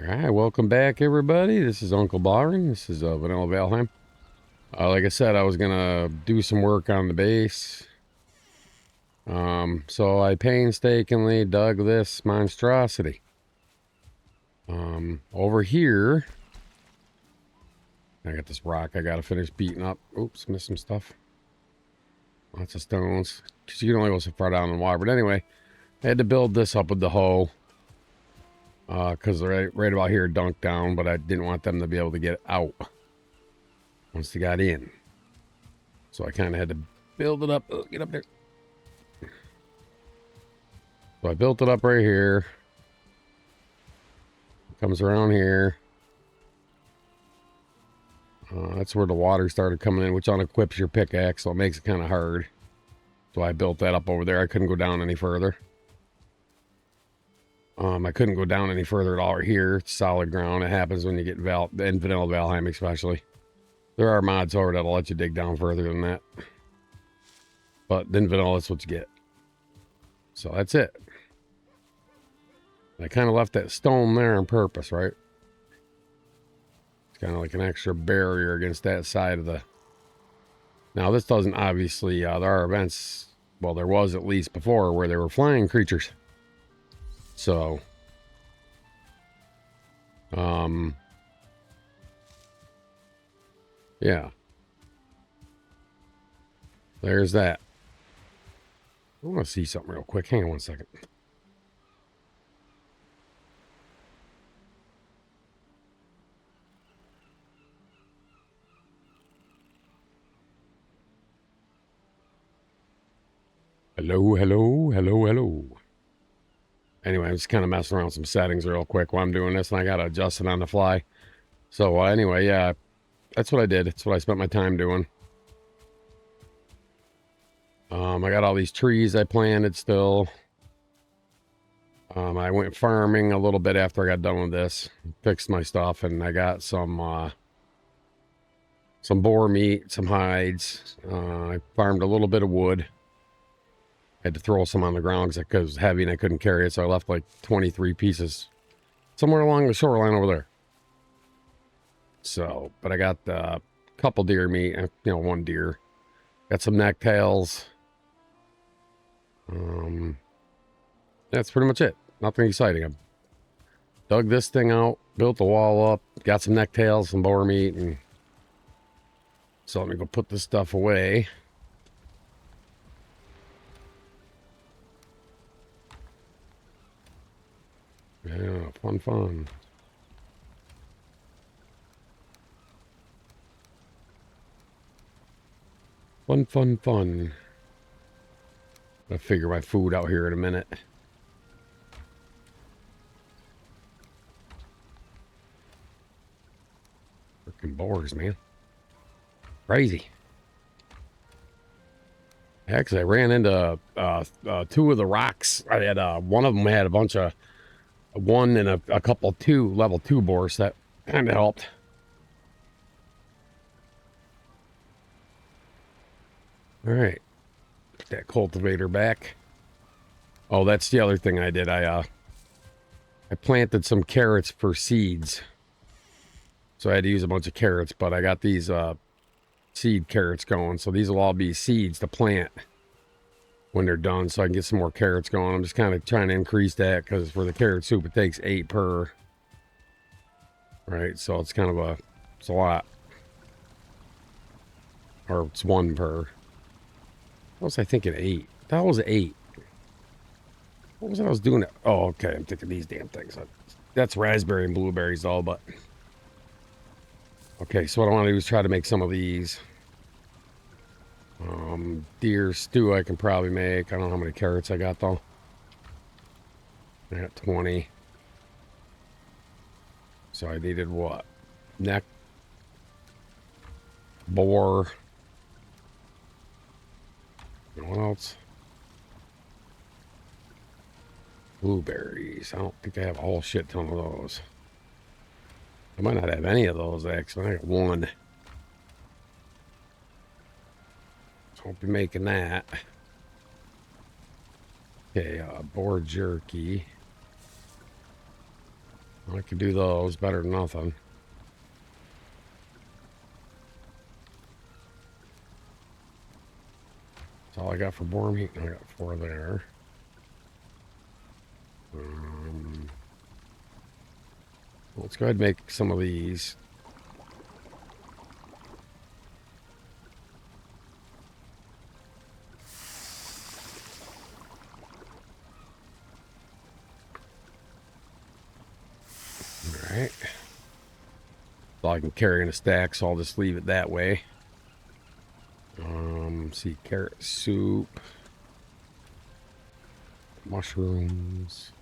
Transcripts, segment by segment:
Alright, welcome back everybody. This is Uncle Byron. This is Vanilla Valheim. Like I said, I was gonna do some work on the base. So I painstakingly dug this monstrosity. Over here, I got this rock I gotta finish beating up. Oops, missed some stuff. Lots of stones. Because you can only go so far down in the water. But anyway, I had to build this up with the hoe. Because right about here dunked down, but I didn't want them to be able to get out once they got in. So I kind of had to build it up. Oh, get up there. So I built it up right here. It comes around here. That's where the water started coming in, which unequips your pickaxe, so it makes it kind of hard. So I built that up over there. I couldn't go down any further. I couldn't go down any further at all right here. It's solid ground. It happens when you get in Vanilla Valheim especially. There are mods over that'll let you dig down further than that. But then Vanilla, that's what you get. So that's it. I kind of left that stone there on purpose, right? It's kind of like an extra barrier against that side of the... Now this doesn't obviously... there are events... Well, there was at least before where there were flying creatures. So... yeah. There's that. I want to see something real quick. Hang on one second. Hello, hello, hello, hello. Anyway, I'm just kind of messing around with some settings real quick while I'm doing this, and I got to adjust it on the fly. So anyway, yeah, that's what I did. That's what I spent my time doing. I got all these trees I planted still. I went farming a little bit after I got done with this. Fixed my stuff, and I got some boar meat, some hides. I farmed a little bit of wood. Had to throw some on the ground because it was heavy and I couldn't carry it, so I left like 23 pieces somewhere along the shoreline over there. So, but I got a couple deer meat, one deer. Got some necktails. That's pretty much it. Nothing exciting. I dug this thing out, built the wall up, got some necktails, some boar meat, and so let me go put this stuff away. Yeah, fun. Fun. I'll figure my food out here in a minute. Freaking boars, man. Crazy. Actually, I ran into two of the rocks. I had one of them had a bunch of one and a couple level 2 boars. That kind of helped. All right, put that cultivator back. Oh, that's the other thing I did. I planted some carrots for seeds, so I had to use a bunch of carrots. But I got these seed carrots going, so these will all be seeds to plant when they're done, so I can get some more carrots going. I'm just kind of trying to increase that because for the carrot soup it takes 8 per. Right, so it's kind of it's a lot, or it's 1 per. What was I thinking? 8. That was 8. What was I was doing? Oh, okay. I'm thinking these damn things. That's raspberry and blueberries, though. But okay, so what I want to do is try to make some of these. Deer stew I can probably make. I don't know how many carrots I got though. I got 20. So I needed what? Neck, boar. And what else? Blueberries. I don't think I have a whole shit ton of those. I might not have any of those actually. I got 1. So I'll be making that. Okay, boar jerky. I could do those better than nothing. That's all I got for boar meat. I got 4 there. Let's go ahead and make some of these. All right. So I can carry in a stack, so I'll just leave it that way. See, carrot soup, mushrooms.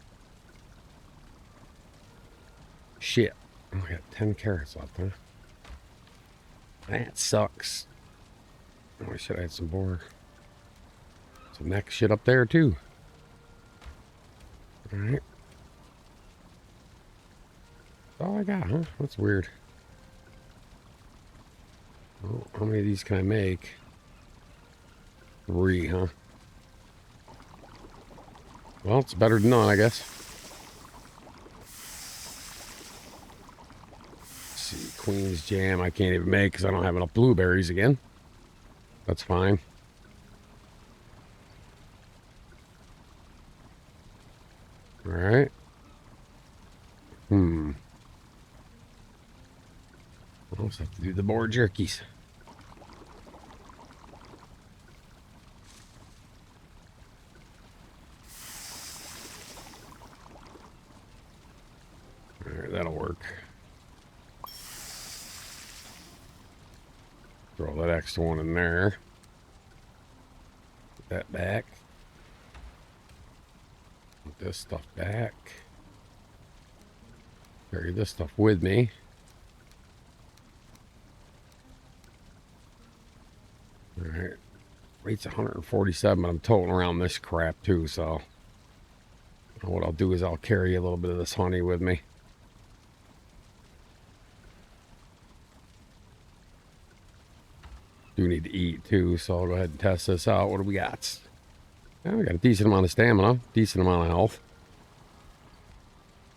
Shit, I only got 10 carrots left, huh? That sucks. Oh, I should have had some more. Some next shit up there too. All right. That's all I got, huh? That's weird. Oh, how many of these can I make? 3, huh? Well, it's better than none, I guess. Let's see, Queen's Jam I can't even make because I don't have enough blueberries again. That's fine. All right. I'll just have to do the boar jerkies. All right, that'll work. Throw that extra one in there. Put that back. Put this stuff back. Carry this stuff with me. All right. Weight's 147, but I'm toting around this crap too, so what I'll do is I'll carry a little bit of this honey with me. Do need to eat too, so I'll go ahead and test this out. What do we got? Yeah, we got a decent amount of stamina, decent amount of health.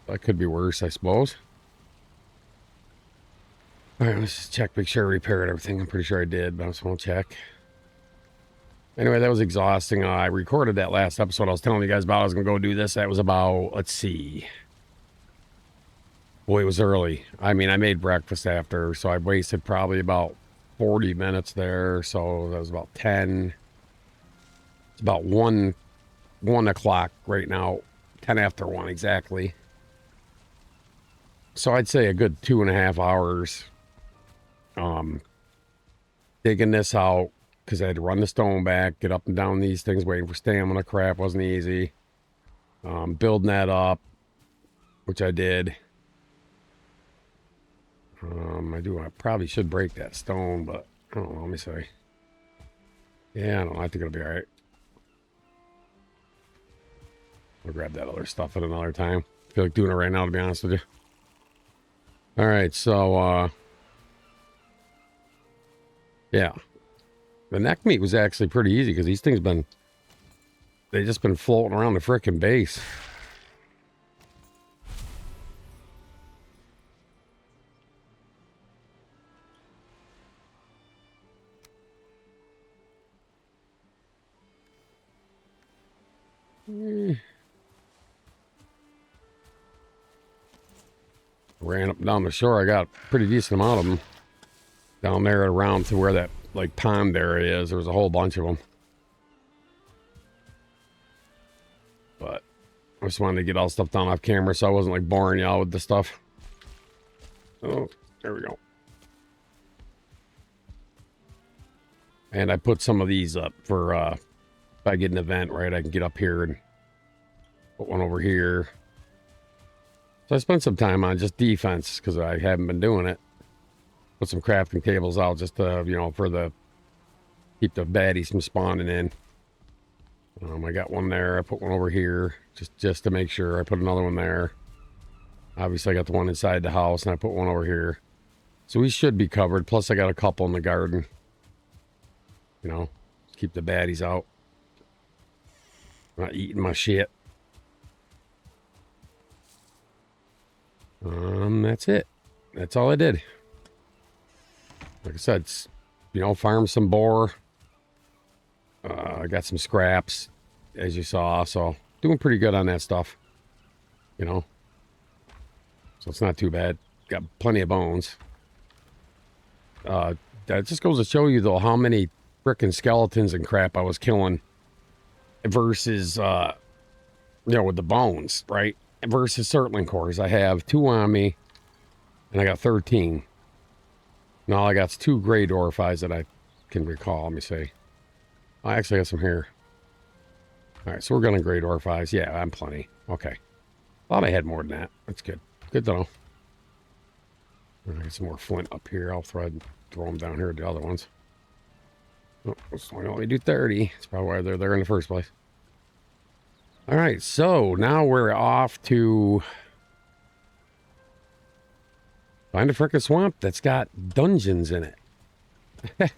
That could be worse, I suppose. All right, let's just check, make sure I repaired everything. I'm pretty sure I did, but I just want to check. Anyway, that was exhausting. I recorded that last episode I was telling you guys about. I was going to go do this. That was about, let's see. Boy, it was early. I mean, I made breakfast after, so I wasted probably about 40 minutes there. So that was about 10. It's about 1 o'clock right now. 10 after 1 exactly. So I'd say a good 2.5 hours digging this out, because I had to run the stone back, get up and down these things, waiting for stamina. Crap wasn't easy. Building that up, which I did. I probably should break that stone, but I don't know. Let me see. Yeah, I don't know. I think it'll be all right. I'll grab that other stuff at another time. I feel like doing it right now, to be honest with you. All right, so yeah, the neck meat was actually pretty easy because these things they just been floating around the frickin' base. Ran up and down the shore. I got a pretty decent amount of them down there around to where that like pond area is. There was a whole bunch of them. But I just wanted to get all stuff done off camera so I wasn't like boring y'all with the stuff. Oh, there we go. And I put some of these up for if I get an event, right, I can get up here and put one over here. So I spent some time on just defense because I haven't been doing it. Put some crafting tables out just to, keep the baddies from spawning in. I got one there. I put one over here just to make sure. I put another one there. Obviously, I got the one inside the house, and I put one over here. So we should be covered. Plus, I got a couple in the garden. Keep the baddies out. Not eating my shit. That's it. That's all I did. Like I said, farm some boar. I got some scraps, as you saw, so doing pretty good on that stuff. So it's not too bad. Got plenty of bones. That just goes to show you, though, how many frickin' skeletons and crap I was killing versus, with the bones, right? Versus Surtling cores. I have 2 on me, and I got 13. Now I got 2 Greydork eyes that I can recall. Let me see. I actually got some here. All right, so we're going to Greydork eyes. Yeah, I'm plenty. Okay. Thought I had more than that. That's good. Good to know. I got some more flint up here. I'll throw them down here to the other ones. Oh, so I only do 30. That's probably why they're there in the first place. All right, so now we're off to find a frickin' swamp that's got dungeons in it.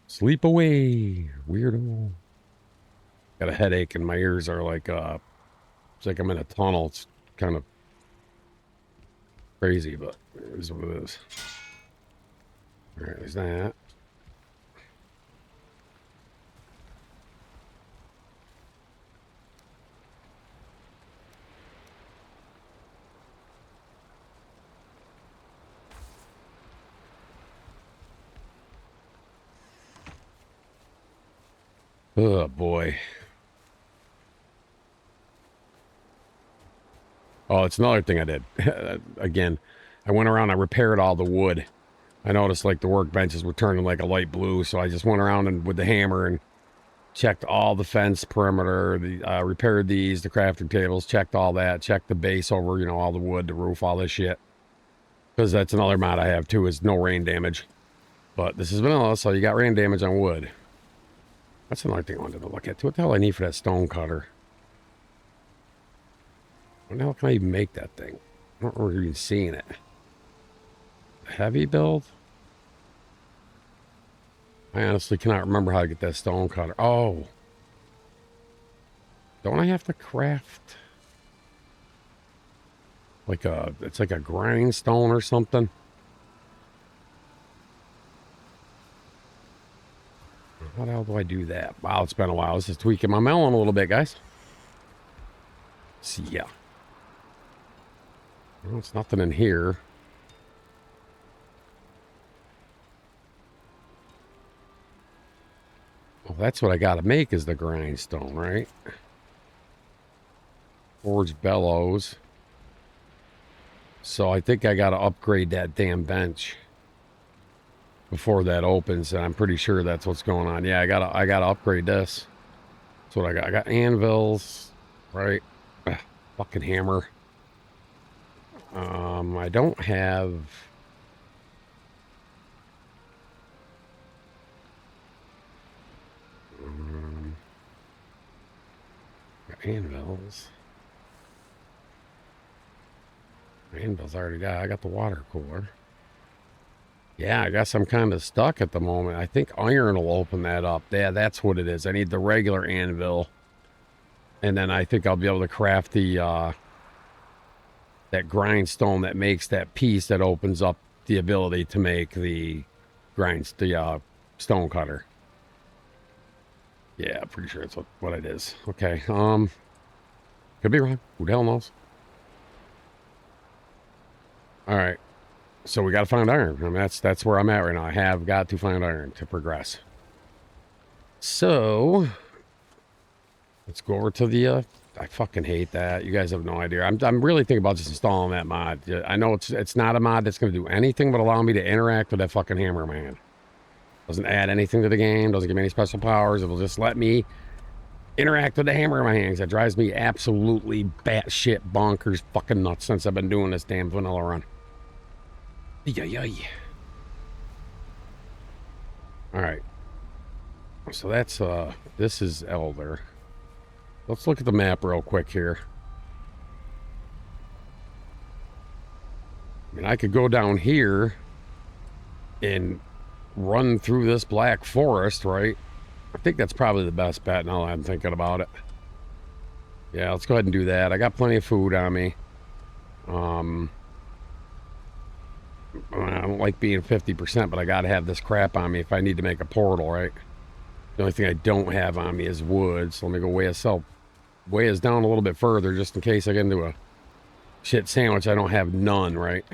Sleep away, weirdo. Got a headache and my ears are like, it's like I'm in a tunnel. It's kind of crazy, but it is what it is. All right, there's that. Oh, boy. Oh, it's another thing I did. Again, I went around, I repaired all the wood. I noticed, like, the workbenches were turning, like, a light blue, so I just went around and with the hammer and checked all the fence perimeter, repaired the crafting tables, checked all that, checked the base over, all the wood, the roof, all this shit. Because that's another mod I have, too, is no rain damage. But this is vanilla, so you got rain damage on wood. That's another thing I wanted to look at, too. What the hell I need for that stone cutter? What the hell can I even make that thing? I don't remember even seeing it. Heavy build? I honestly cannot remember how to get that stone cutter. Oh. Don't I have to craft? It's like a grindstone or something? How the hell do I do that? Wow, it's been a while. This is tweaking my melon a little bit, guys. See ya. Well, it's nothing in here. Well, that's what I gotta make is the grindstone, right? Forge bellows. So I think I gotta upgrade that damn bench before that opens, and I'm pretty sure that's what's going on. Yeah, I gotta upgrade this. That's what I got. I got anvils, right? Fucking hammer. I don't have. Anvils. Anvils already got. I got the water cooler. Yeah, I guess I'm kind of stuck at the moment. I think iron will open that up. Yeah, that's what it is. I need the regular anvil. And then I think I'll be able to craft the that grindstone that makes that piece that opens up the ability to make the stone cutter. Yeah, pretty sure that's what it is. Okay. Could be wrong. Who the hell knows? All right. So we got to find iron. I mean, that's where I'm at right now. I have got to find iron to progress. So let's go over to the. I fucking hate that. You guys have no idea. I'm really thinking about just installing that mod. I know it's not a mod that's going to do anything but allow me to interact with that fucking hammer in my hand. Doesn't add anything to the game. Doesn't give me any special powers. It'll just let me interact with the hammer in my hands. That drives me absolutely batshit bonkers fucking nuts since I've been doing this damn vanilla run. Yay. All right. So that's this is Elder. Let's look at the map real quick here. I mean, I could go down here and run through this black forest, right? I think that's probably the best bet now that I'm thinking about it. Yeah, let's go ahead and do that. I got plenty of food on me. I don't like being 50%, but I got to have this crap on me if I need to make a portal, right? The only thing I don't have on me is wood, so let me go weigh us down a little bit further just in case I get into a shit sandwich. I don't have none, right?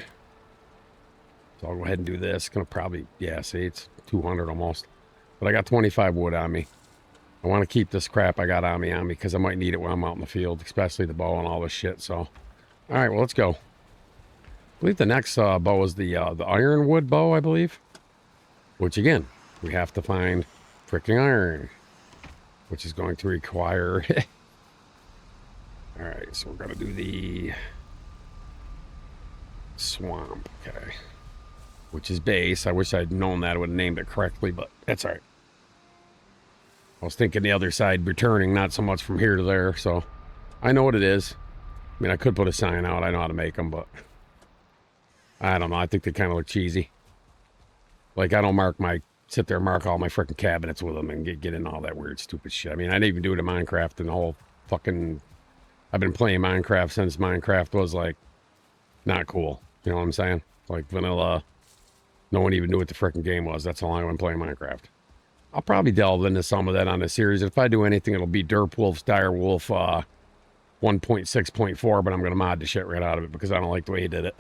So I'll go ahead and do this. Gonna probably, yeah, see, it's 200 almost. But I got 25 wood on me. I want to keep this crap I got on me because I might need it when I'm out in the field, especially the bow and all this shit. So, all right, well, let's go. I believe the next bow is the ironwood bow, I believe. Which, again, we have to find freaking iron, which is going to require... All right, so we're going to do the swamp, okay, which is base. I wish I'd known that. I would have named it correctly, but that's all right. I was thinking the other side returning, not so much from here to there, so I know what it is. I mean, I could put a sign out. I know how to make them, but I don't know. I think they kind of look cheesy. Like, I don't sit there and mark all my freaking cabinets with them and get into all that weird, stupid shit. I mean, I didn't even do it in Minecraft and the whole fucking... I've been playing Minecraft since Minecraft was, like, not cool. You know what I'm saying? Like, vanilla. No one even knew what the freaking game was. That's how long I've been playing Minecraft. I'll probably delve into some of that on the series. If I do anything, it'll be Derpwolf's Direwolf 1.6.4, but I'm going to mod the shit right out of it because I don't like the way he did it.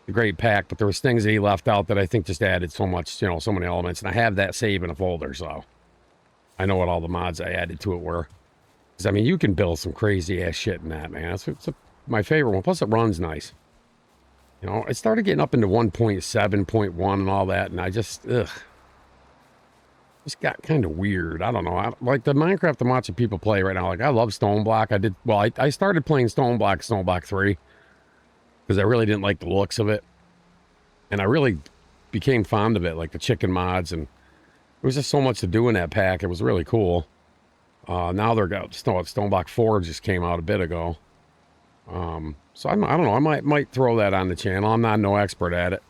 A great pack, but there was things that he left out that I think just added so much, you know, so many elements. And I have that save in a folder, so I know what all the mods I added to it were. Because, I mean, you can build some crazy-ass shit in that, man. It's my favorite one. Plus, it runs nice. You know, it started getting up into 1.7.1 and all that, and I just, ugh. Just got kind of weird. I don't know. Like the Minecraft I'm watching people play right now. Like, I love Stoneblock. I started playing Stoneblock 3, because I really didn't like the looks of it. And I really became fond of it, like the chicken mods, and there was just so much to do in that pack. It was really cool. Now they're got Stoneblock 4 just came out a bit ago. So I don't know. I might throw that on the channel. I'm not no expert at it.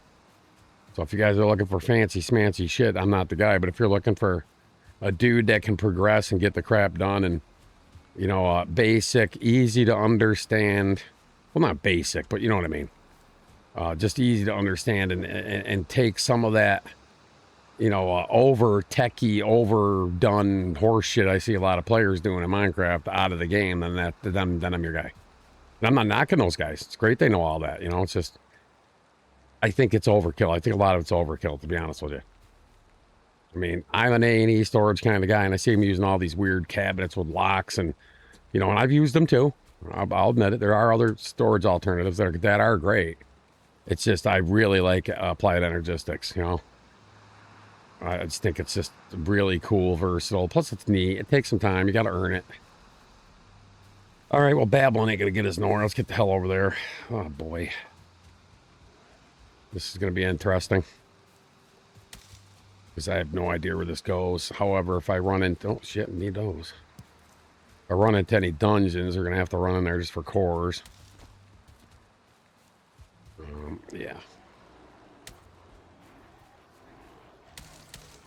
So if you guys are looking for fancy smancy shit, I'm not the guy. But if you're looking for a dude that can progress and get the crap done, and you know, basic, easy to understand. Well, not basic, but you know what I mean. Just easy to understand and take some of that, you know, over techie, overdone horse shit I see a lot of players doing in Minecraft out of the game, then I'm your guy. And I'm not knocking those guys. It's great they know all that, you know. It's just, I think it's overkill. I think a lot of it's overkill, to be honest with you. I mean, I'm an A&E storage kind of guy, and I see him using all these weird cabinets with locks, and, you know, and I've used them too. I'll admit it. There are other storage alternatives that are great. It's just, I really like Applied Energistics, you know. I just think it's just really cool, versatile. Plus, it's neat. It takes some time. You got to earn it. All right, well, Babylon ain't going to get us nowhere. Let's get the hell over there. Oh, boy. This is going to be interesting. Because I have no idea where this goes. However, if I run into... Oh, shit, I need those. If I run into any dungeons, they're going to have to run in there just for cores. Yeah.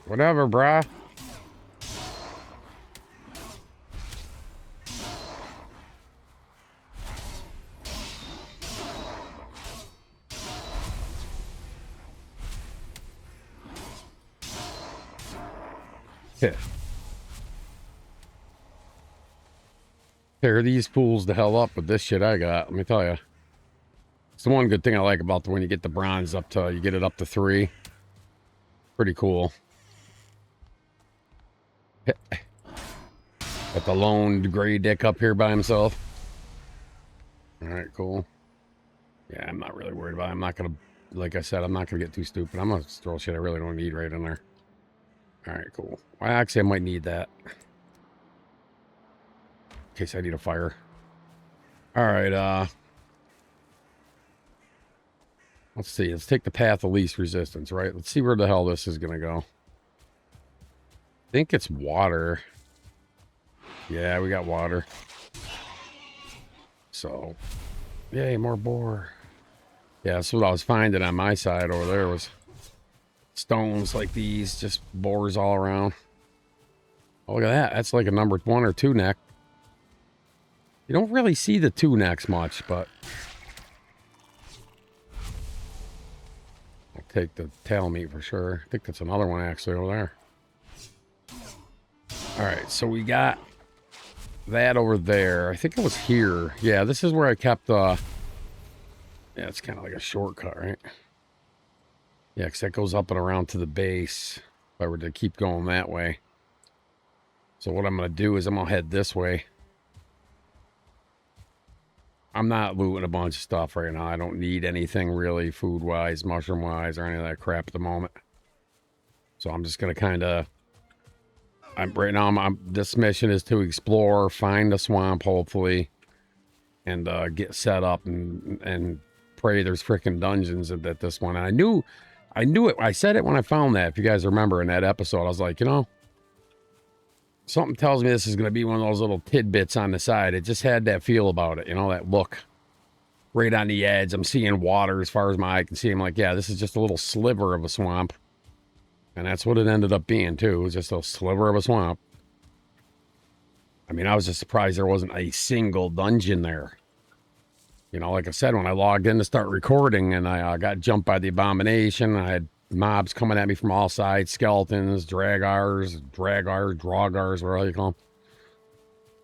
Whatever, brah. Yeah. Tear these fools the hell up with this shit I got, let me tell you. It's the one good thing I like about when you get the bronze up to, you get it up to 3. Pretty cool. Got the lone gray dick up here by himself. Alright, cool. Yeah, I'm not really worried about it. I'm not gonna, like I said, I'm not gonna get too stupid. I'm gonna throw shit I really don't need right in there. Alright, cool. Well, actually, I might need that. In case I need a fire. Alright, let's see. Let's take the path of least resistance, right? Let's see where the hell this is gonna go. I think it's water. Yeah, we got water. So, yay, more boar. Yeah, that's what I was finding on my side over there was stones like these, just boars all around. Oh, look at that. That's like a number 1 or 2 neck. You don't really see the 2 necks much, but I'll take the tail meat for sure. I think that's another one actually over there. All right, so we got that over there. I think it was here. Yeah, this is where I kept yeah, it's kind of like a shortcut, right? Yeah, because that goes up and around to the base if I were to keep going that way. So what I'm going to do is I'm going to head this way. I'm not looting a bunch of stuff right now. I don't need anything really food-wise, mushroom-wise, or any of that crap at the moment. So I'm just going to kind of... right now, this mission is to explore, find the swamp, hopefully, and get set up and pray there's freaking dungeons at this one. And I knew it. I said it when I found that. If you guys remember in that episode, I was like, you know, something tells me this is going to be one of those little tidbits on the side. It just had that feel about it, you know, that look right on the edge. I'm seeing water as far as my eye can see. I'm like, yeah, this is just a little sliver of a swamp. And that's what it ended up being, too. It was just a sliver of a swamp. I mean, I was just surprised there wasn't a single dungeon there. You know, like I said, when I logged in to start recording and I got jumped by the abomination, I had mobs coming at me from all sides, skeletons, dragars, drogars, whatever you call them.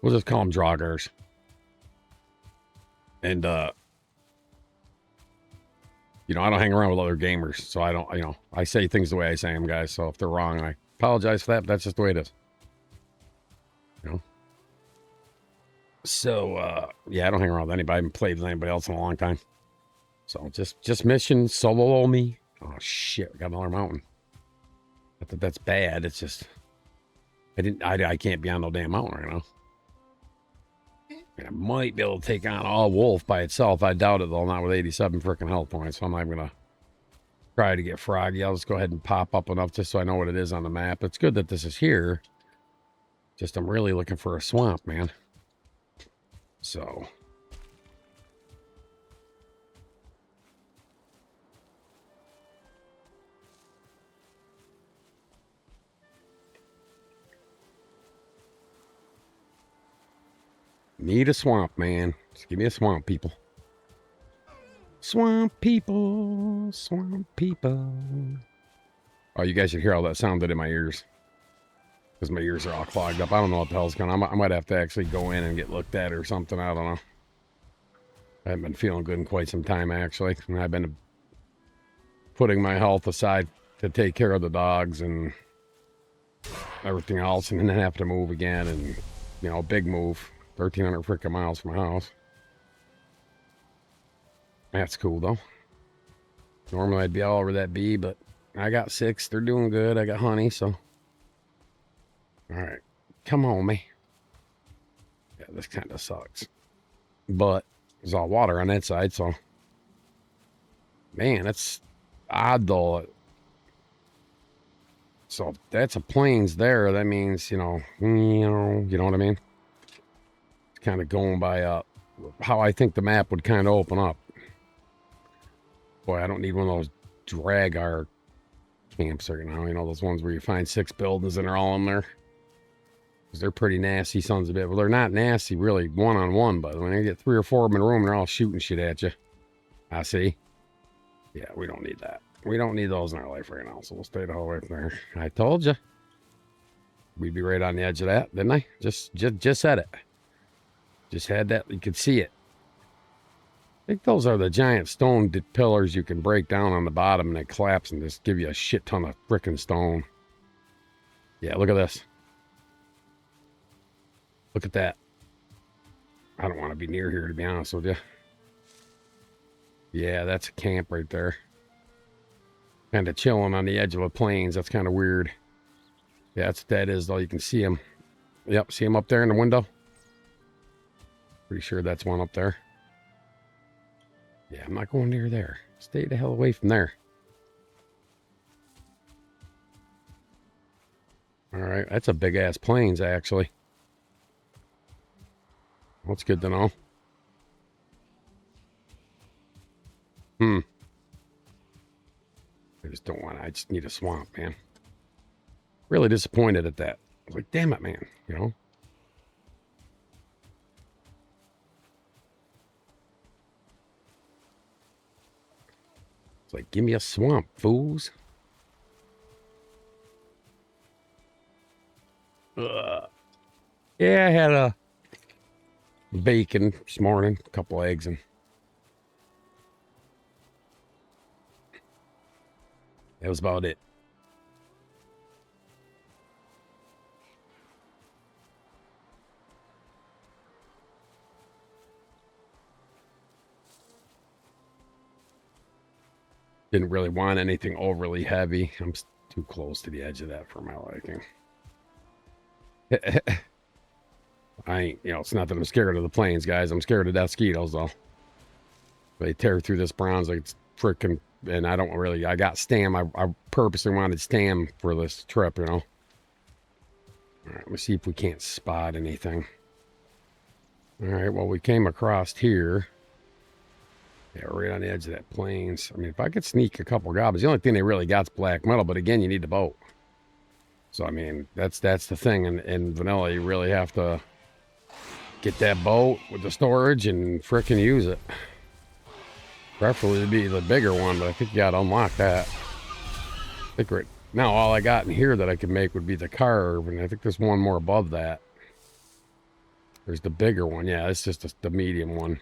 We'll just call them drogars. And, you know, I don't hang around with other gamers, so I don't, you know, I say things the way I say them, guys. So if they're wrong, I apologize for that, but that's just the way it is. You know? So, yeah, I don't hang around with anybody. I haven't played with anybody else in a long time. So just mission, solo me. Oh, shit, we got another mountain. Not that that's bad, it's just... I can't be on no damn mountain right now. I might be able to take on all wolf by itself. I doubt it, though, not with 87 freaking health points. So I'm not going to try to get froggy. I'll just go ahead and pop up enough just so I know what it is on the map. It's good that this is here. Just I'm really looking for a swamp, man. So... need a swamp, man. Just give me a swamp, people. Swamp people, swamp people. Oh, you guys should hear all that sounded in my ears. Because my ears are all clogged up. I don't know what the hell's going on. I might have to actually go in and get looked at or something. I don't know. I haven't been feeling good in quite some time, actually. And I've been putting my health aside to take care of the dogs and everything else. And then have to move again. And, you know, big move. 1,300 freaking miles from my house. That's cool, though. Normally, I'd be all over that bee, but I got 6. They're doing good. I got honey, so... All right. Come on, me. Yeah, this kind of sucks. But there's all water on that side, so... Man, that's odd, though. So, if that's a plains there, that means, you know what I mean? Kind of going by how I think the map would kind of open up. Boy, I don't need one of those dragar camps right now. You know, those ones where you find 6 buildings and they're all in there. Because they're pretty nasty sons of bitch. Well, they're not nasty really one-on-one, but when you get 3 or 4 of them in a room, they're all shooting shit at you. I see. Yeah, we don't need that. We don't need those in our life right now, so we'll stay the whole way from there. I told you. We'd be right on the edge of that, didn't I? Just said it. Just had that, you could see it. I think those are the giant stone pillars you can break down on the bottom and they collapse and just give you a shit ton of frickin' stone. Yeah, look at this. Look at that. I don't want to be near here, to be honest with you. Yeah, that's a camp right there. Kind of chilling on the edge of a plains. That's kind of weird. Yeah, that's what that is, though. You can see them. Yep, see them up there in the window? Pretty sure that's one up there. Yeah, I'm not going near there. Stay the hell away from there. Alright, that's a big-ass plains, actually. That's good to know. I just don't want to. I just need a swamp, man. Really disappointed at that. was like, damn it, man, you know? It's like, give me a swamp, fools. Ugh. Yeah, I had a bacon this morning, a couple eggs, and that was about it. Didn't really want anything overly heavy. I'm too close to the edge of that for my liking. I ain't, you know, it's not that I'm scared of the planes, guys. I'm scared of mosquitoes, though. They tear through this bronze like it's freaking, and I don't really, I got stam. I purposely wanted stam for this trip, you know. All right, let's see if we can't spot anything. All right, well, we came across here. Yeah, right on the edge of that plains. I mean, if I could sneak a couple goblins, the only thing they really got is black metal, but again, you need the boat. So, I mean, that's the thing. In vanilla, you really have to get that boat with the storage and frickin' use it. Preferably to be the bigger one, but I think you got to unlock that. I think right now all I got in here that I could make would be the carve, and I think there's one more above that. There's the bigger one. Yeah, it's just the medium one.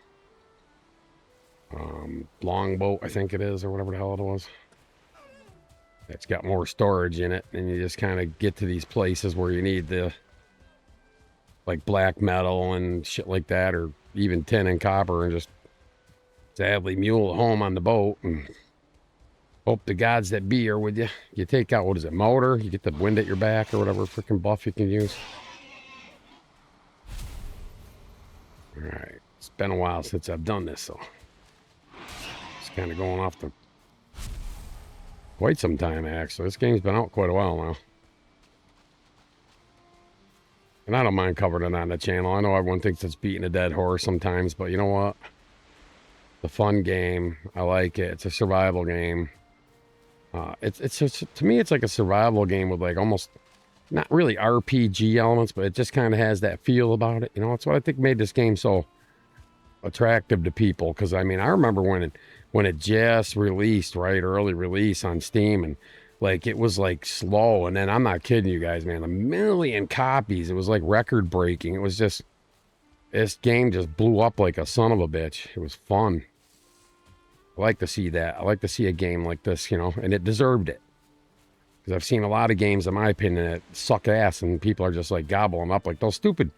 Longboat, I think it is, or whatever the hell it was. It's got more storage in it, and you just kind of get to these places where you need the like black metal and shit like that, or even tin and copper, and just sadly mule home on the boat and hope the gods that be are with you. You take out, what is it, motor? You get the wind at your back or whatever freaking buff you can use. All right, it's been a while since I've done this, so it's kind of going off the quite some time, actually. This game's been out quite a while now. And I don't mind covering it on the channel. I know everyone thinks it's beating a dead horse sometimes, but you know what? It's a fun game. I like it. It's a survival game. It's just, to me, it's like a survival game with like almost not really RPG elements, but it just kind of has that feel about it. You know, it's what I think made this game so attractive to people. Because I mean, I remember when it just released, right, early release on Steam, and like it was like slow, and then I'm not kidding you guys, man, 1,000,000 copies. It was like record breaking. It was just, this game just blew up like a son of a bitch. It was fun. I like to see that. I like to see a game like this, you know, and it deserved it. Because I've seen a lot of games, in my opinion, that suck ass, and people are just like gobbling up like those stupid,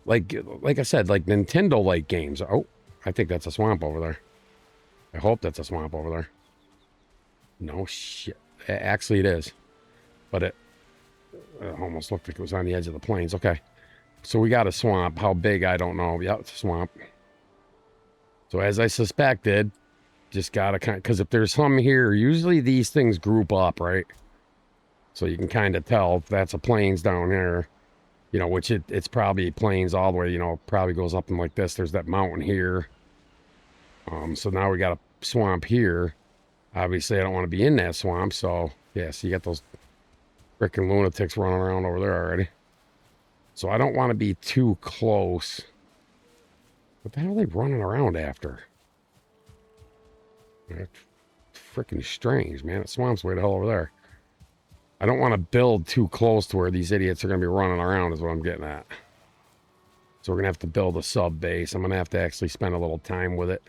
like I said, like Nintendo-like games. Oh, I think that's a swamp over there. I hope that's a swamp over there. No shit. Actually, it is. But it almost looked like it was on the edge of the plains. Okay. So we got a swamp. How big, I don't know. Yeah, it's a swamp. So as I suspected, just got to kind of, because if there's some here, usually these things group up, right? So you can kind of tell if that's a plains down here, you know, which it's probably plains all the way, you know, probably goes up and like this. There's that mountain here. So now we got a swamp here. Obviously, I don't want to be in that swamp, so yeah, so you got those freaking lunatics running around over there already. So I don't want to be too close. What the hell are they running around after? That's freaking strange, man. That swamp's way the hell over there. I don't want to build too close to where these idiots are going to be running around is what I'm getting at. So we're going to have to build a sub base. I'm going to have to actually spend a little time with it.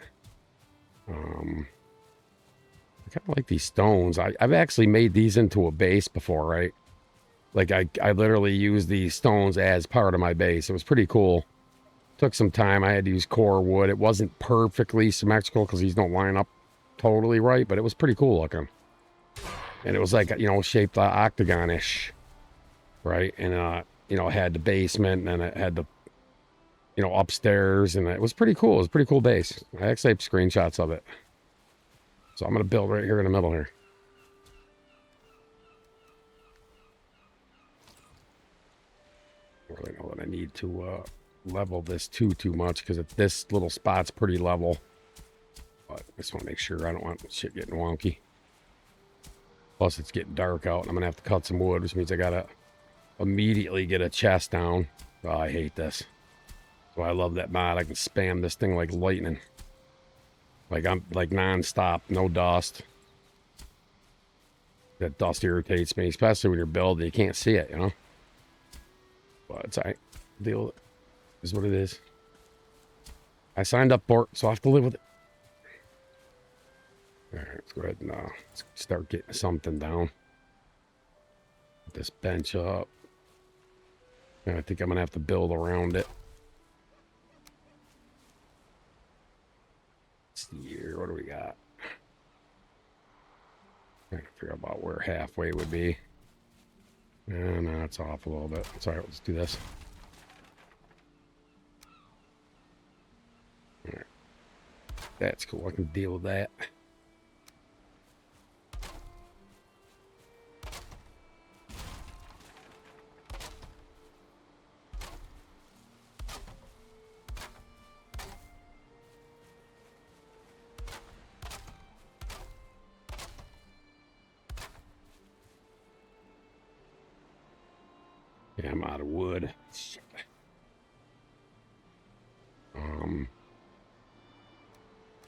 I kind of like these stones. I've actually made these into a base before, right? Like I literally used these stones as part of my base. It was pretty cool. Took some time. I had to use core wood. It wasn't perfectly symmetrical because these don't line up totally right, but it was pretty cool looking. And it was like, you know, shaped octagon-ish, right? And, you know, it had the basement, and it had the, you know, upstairs, and it was pretty cool. It was a pretty cool base. I actually have screenshots of it. So I'm going to build right here in the middle here. I don't really know that I need to level this too much, because this little spot's pretty level. But I just want to make sure I don't want shit getting wonky. Plus, it's getting dark out, and I'm going to have to cut some wood, which means I got to immediately get a chest down. Oh, I hate this. So I love that mod. I can spam this thing like lightning. Like I'm like non-stop, no dust. That dust irritates me, especially when you're building. You can't see it, you know? But it's all right. Deal with it. Is what it is. I signed up for it, so I have to live with it. All right, let's go ahead and let's start getting something down. Put this bench up. And I think I'm going to have to build around it. Let's see here. What do we got? Trying to figure out about where halfway would be. No, it's off a little bit. It's all right. Let's do this. All right. That's cool. I can deal with that. Yeah, I'm out of wood. Shit.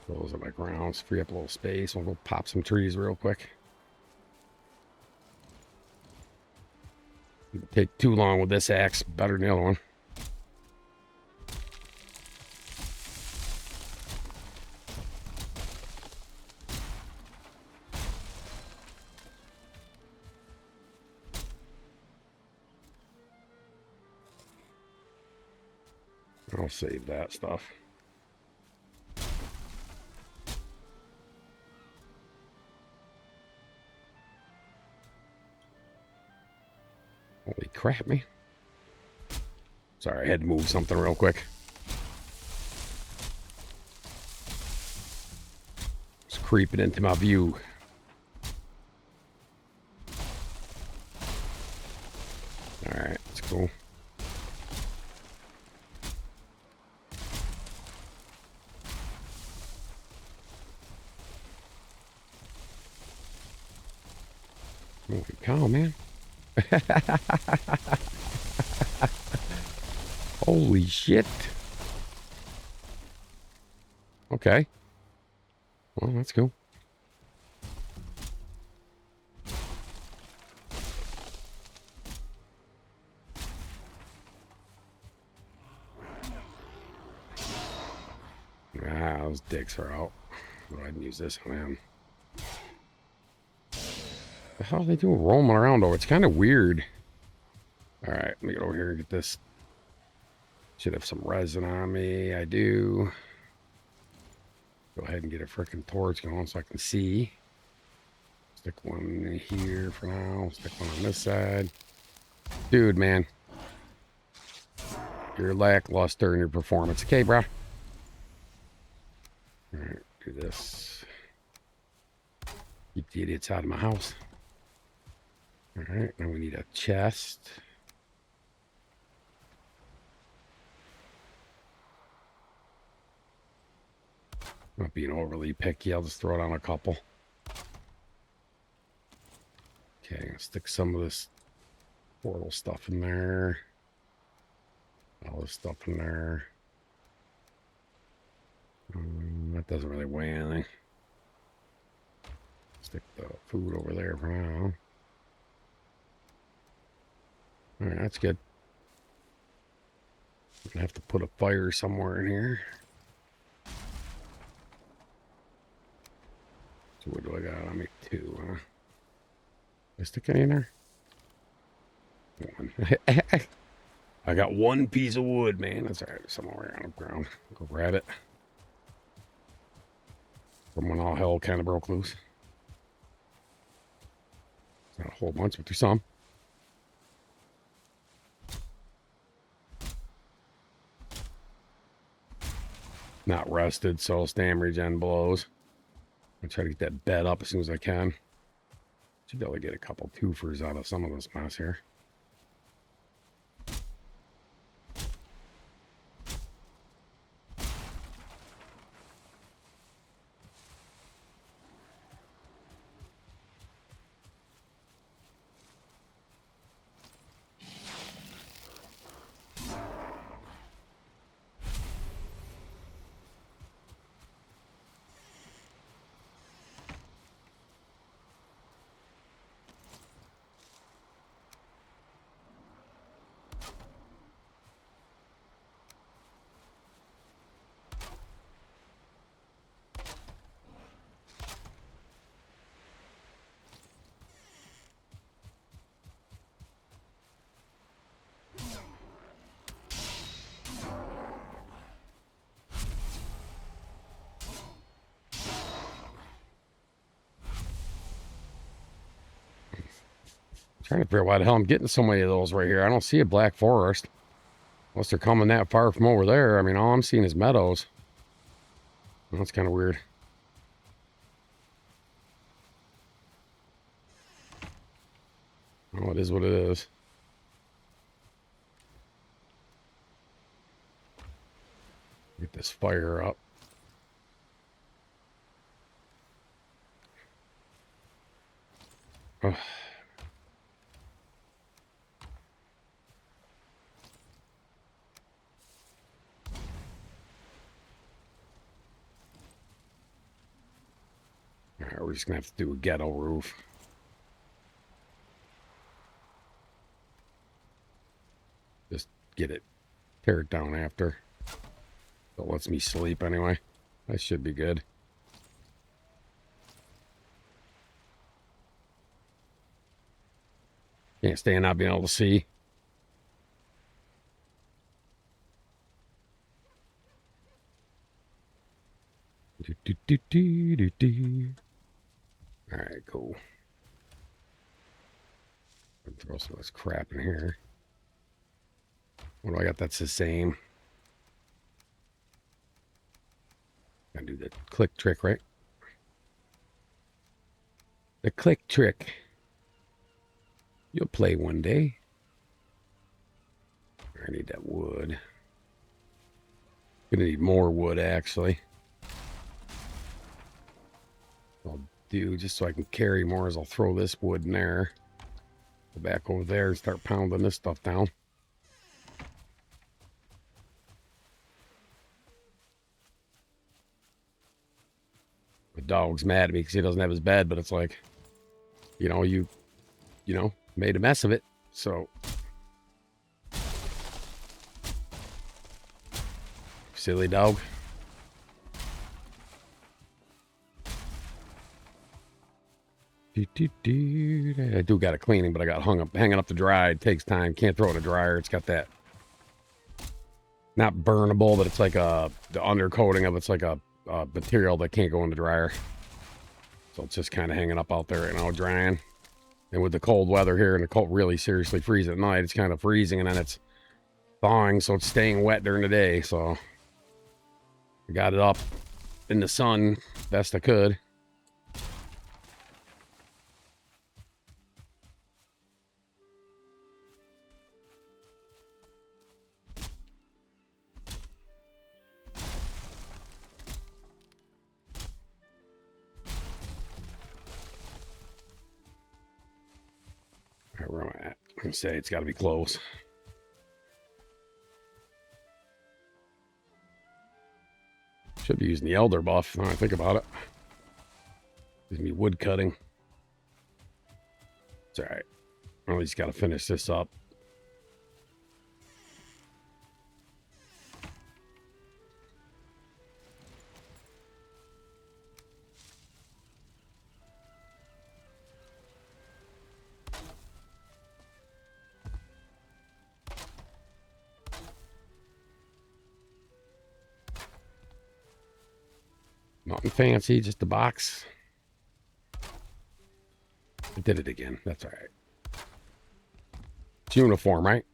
Those are my grounds. Free up a little space. I'll go pop some trees real quick. It'll take too long with this axe. Better than the other one. I'll save that stuff. Holy crap, me. Sorry, I had to move something real quick. It's creeping into my view. Alright, that's cool. Holy cow, man. Holy shit. Okay. Well, that's cool. Ah, those dicks are out. Go ahead and use this on him. The hell are they doing roaming around over? It's kind of weird. Alright, let me get over here and get this. Should have some resin on me. I do. Go ahead and get a freaking torch going so I can see. Stick one here for now. Stick one on this side. Dude, man. You're lackluster in your performance. Okay, bro. Alright, do this. Keep the idiots out of my house. Alright, now we need a chest. Not being overly picky, I'll just throw it on a couple. Okay, I'm gonna stick some of this portal stuff in there. All this stuff in there. That doesn't really weigh anything. Stick the food over there for now. Alright, that's good. I'm gonna have to put a fire somewhere in here. So what do I got on me? 2, huh? Did I stick any in there? 1. I got 1 piece of wood, man. That's alright. Somewhere on the ground. Go grab it. From when all hell kind of broke loose. It's not a whole bunch, but there's some. Not rested, so stam regen blows. I'll try to get that bed up as soon as I can. Should be able to get a couple twofers out of some of this mess here. Trying to figure out why the hell I'm getting so many of those right here. I don't see a black forest. Unless they're coming that far from over there. I mean, all I'm seeing is meadows. That's kind of weird. Oh, it is what it is. Get this fire up. Oh. All right, we're just gonna have to do a ghetto roof. Just get it, tear it down after. So it lets me sleep anyway. That should be good. Can't stand not being able to see. All right, cool. Throw some of this crap in here. What do I got that's the same? Gotta do the click trick, right? The click trick. You'll play one day. I need that wood. Gonna need more wood, actually. I'll do just so I can carry more is I'll throw this wood in there. Go back over there and start pounding this stuff down. The dog's mad at me because he doesn't have his bed, but it's like, you know, made a mess of it. So silly dog. I do got it cleaning, but I got hanging up to dry. It takes time. Can't throw it in a dryer. It's got that not burnable, but it's like the undercoating of it's like a material that can't go in the dryer. So it's just kind of hanging up out there right now, drying. And with the cold weather here and the cold really seriously freeze at night, it's kind of freezing and then it's thawing, so it's staying wet during the day. So I got it up in the sun best I could. Where am I at? I'm gonna say it's got to be close. Should be using the elder buff now I think about it. Gives me wood cutting. It's all right. I at least got to finish this up. Nothing fancy, just a box. I did it again. That's all right. It's uniform, right?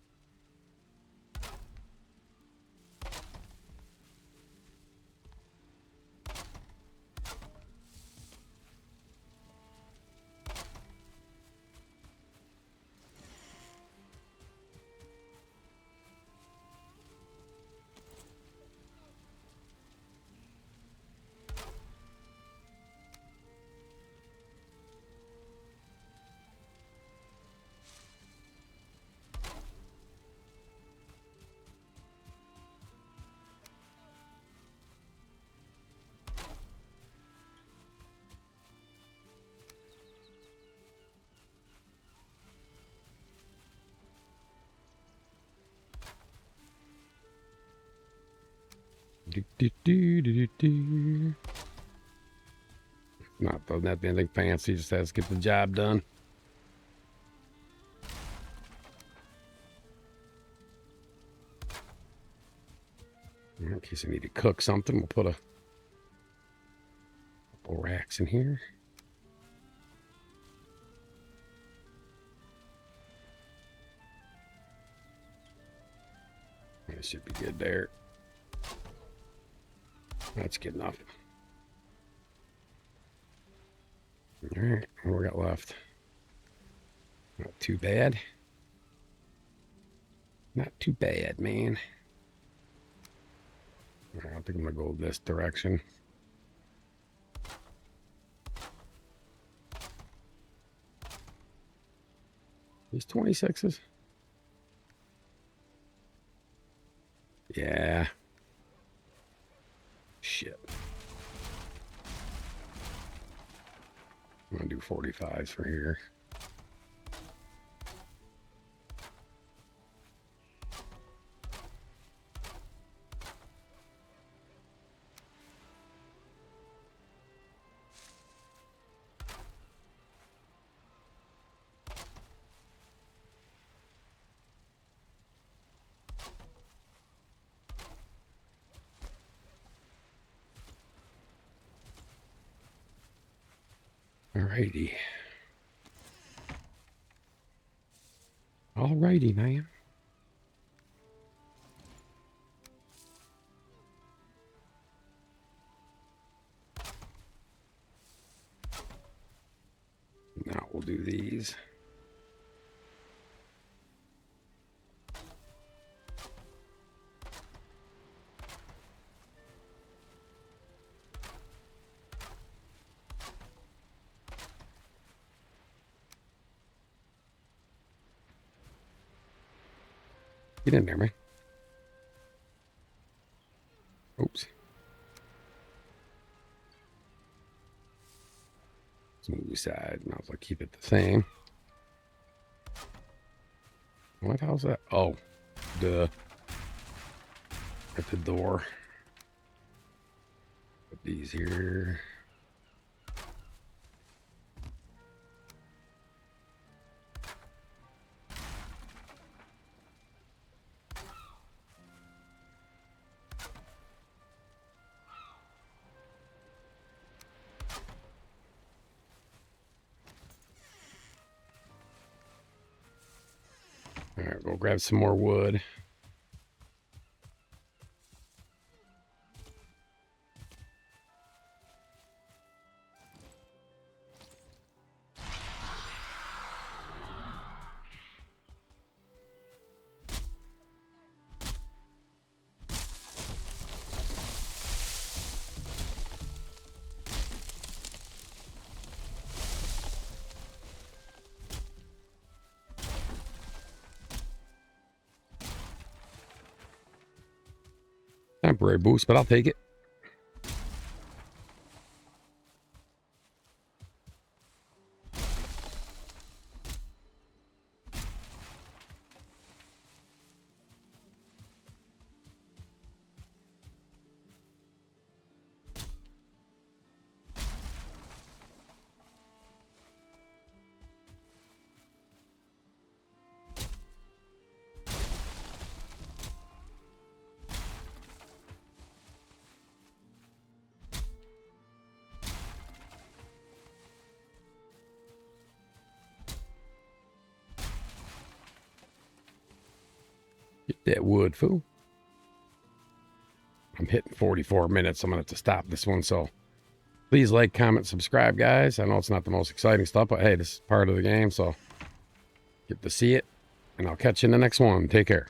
Not doesn't have to be anything fancy, just has to get the job done. In case I need to cook something, we'll put a couple racks in here. That should be good there. That's good enough. All right, what we got left? Not too bad. Not too bad, man. All right, I think I'm gonna go this direction. These 26s? Yeah. Shit. I'm gonna do 45s for here. Alrighty. Alrighty, man. Now we'll do these. Get in there, man. Oops. Smooth side. Might as well keep it the same. What hell's that? Oh, duh. At the door. Put these here. All right, go grab some more wood. Temporary boost, but I'll take it. Get that wood, fool. I'm hitting 44 minutes. I'm going to have to stop this one. So please like, comment, subscribe, guys. I know it's not the most exciting stuff, but hey, this is part of the game. So get to see it. And I'll catch you in the next one. Take care.